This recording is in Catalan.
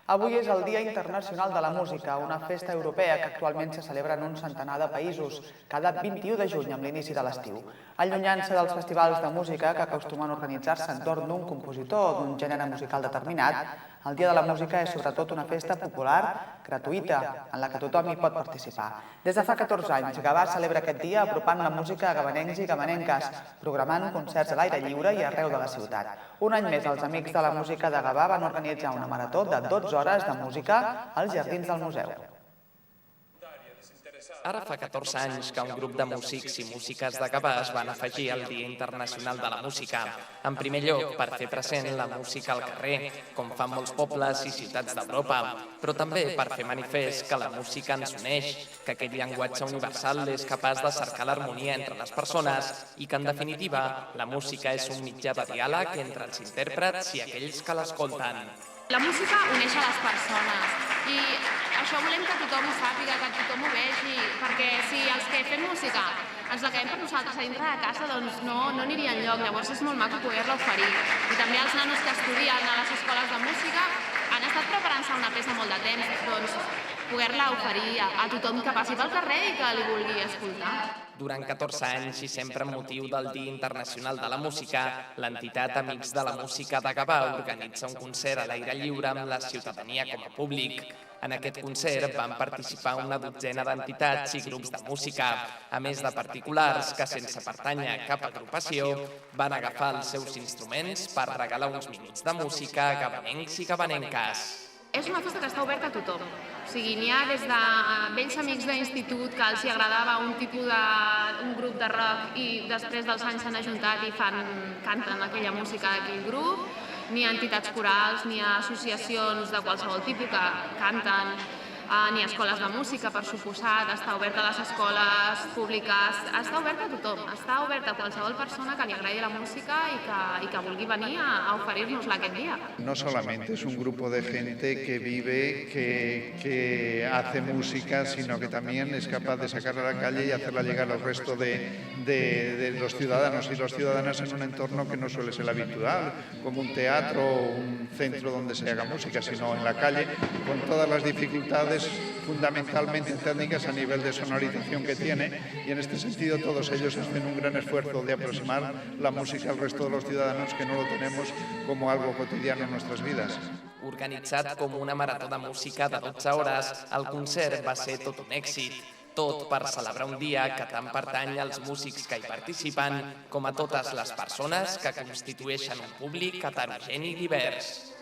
Avui és el Dia Internacional de la Música, una festa europea que actualment se celebra en un centenar de països, cada 21 de juny amb l'inici de l'estiu. Allunyant-se dels festivals de música que acostumen a organitzar-se entorn d'un compositor o d'un gènere musical determinat, el Dia de la Música és sobretot una festa popular, gratuïta, en la que tothom hi pot participar. Des de fa 14 anys, Gavà celebra aquest dia apropant la música a gavanencs i gavanenques, programant concerts a l'aire lliure i arreu de la ciutat. Un any més, els Amics de la Música de Gavà van organitzar una marató de 12 hores de música als jardins del museu. Ara fa 14 anys que un grup de músics i músiques de Gavà es van afegir al Dia Internacional de la Música. En primer lloc, per fer present la música al carrer, com fan molts pobles i ciutats d'Europa, però també per fer manifest que la música ens uneix, que aquest llenguatge universal és capaç de cercar l'harmonia entre les persones i que, en definitiva, la música és un mitjà de diàleg entre els intèrprets i aquells que l'escolten. La música uneix a les persones i això volem que tothom ho sàpiga, que tothom ho vegi, perquè si els que fem música ens la quedem per nosaltres a dintre de casa, doncs no aniria enlloc. Llavors és molt maco poder-la oferir. I també els nanos que estudien a les escoles de música han estat preparant-se una peça molt de temps, doncs poder-la oferir a tothom que passi pel carrer i que li vulgui escoltar. Durant 14 anys i sempre amb motiu del Dia Internacional de la Música, l'entitat Amics de la Música de Gavà organitza un concert a l'aire lliure amb la ciutadania com a públic. En aquest concert van participar una dotzena d'entitats i grups de música, a més de particulars que, sense pertànyer a cap agrupació, van agafar els seus instruments per regalar uns minuts de música a gavanencs i gavanenques. És una festa que està oberta a tothom. O sigui, n'hi ha des de vells amics d'institut que els agradava un grup de rock i després dels anys s'han ajuntat i canten aquella música d'aquell grup. N'hi ha entitats corals, n'hi ha associacions de qualsevol tipus que canten, n'hi ha escoles de música, per suposat, està oberta a les escoles públiques, està oberta a tothom, està oberta a qualsevol persona que li agradi la música y que vulgui venir a oferir-nos-la aquest dia. No solamente es un grupo de gente que vive, que hace música, sino que también es capaz de sacarla a la calle y hacerla llegar al resto de los ciudadanos y las ciudadanas en un entorno que no suele ser habitual, como un teatro o un centro donde se haga música, sino en la calle, con todas las dificultades fundamentalmente técnicas a nivel de sonorización que tiene, y en este sentido todos ellos hacen un gran esfuerzo de aproximar la música al resto de los ciudadanos que no lo tenemos como algo cotidiano en nuestras vidas. Organitzat com una marató de música de 12 hores, el concert va ser tot un èxit. Tot per celebrar un dia que tant pertany als músics que hi participen com a totes les persones que constitueixen un públic heterogeni i divers.